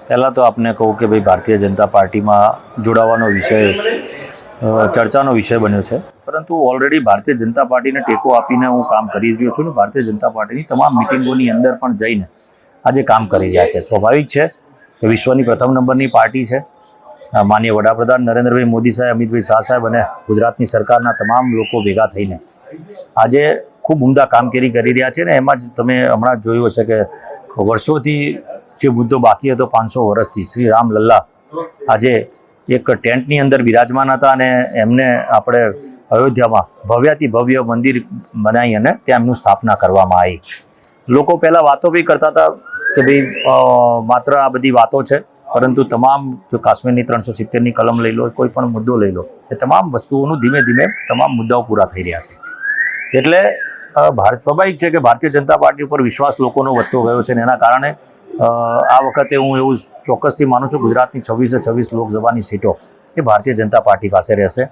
પહેલાં તો આપને કહું કે ભાઈ ભારતીય જનતા પાર્ટીમાં જોડાવાનો વિષય ચર્ચાનો વિષય બન્યો છે, પરંતુ ઓલરેડી ભારતીય જનતા પાર્ટીને ટેકો આપીને હું કામ કરી રહ્યો છું ને ભારતીય જનતા પાર્ટીની તમામ મિટિંગોની અંદર પણ જઈને આજે કામ કરી રહ્યા છે. સ્વાભાવિક છે કે વિશ્વની પ્રથમ નંબરની પાર્ટી છે. માનનીય વડાપ્રધાન નરેન્દ્રભાઈ મોદી સાહેબ, અમિતભાઈ શાહ સાહેબ અને ગુજરાતની સરકારના તમામ લોકો ભેગા થઈને આજે ખૂબ ઉમદા કામગીરી કરી રહ્યા છે. ને એમાં જ તમે હમણાં જોયું હશે કે વર્ષોથી જે મુદ્દો બાકી હતો 500 વર્ષથી શ્રી રામ લલ્લા આજે એક ટેન્ટની અંદર બિરાજમાન હતા અને એમને આપણે અયોધ્યામાં ભવ્યાતિ ભવ્ય મંદિર બનાવી અને ત્યાં એમનું સ્થાપના કરવામાં આવી. લોકો પહેલાં વાતો બી કરતા હતા કે ભાઈ માત્ર આ બધી વાતો છે, પરંતુ તમામ જો કાશ્મીરની 370ની કલમ લઈ લો, કોઈ પણ મુદ્દો લઈ લો, એ તમામ વસ્તુઓનું ધીમે ધીમે તમામ મુદ્દાઓ પૂરા થઈ રહ્યા છે. એટલે સ્વાભાવિક છે કે ભારતીય જનતા પાર્ટી ઉપર વિશ્વાસ લોકોનો વધતો ગયો છે ને એના કારણે આ વખતે હું એવું ચોક્કસથી માનું છું ગુજરાતની 26 લોકસભાની સીટો એ ભારતીય જનતા પાર્ટી પાસે રહેશે.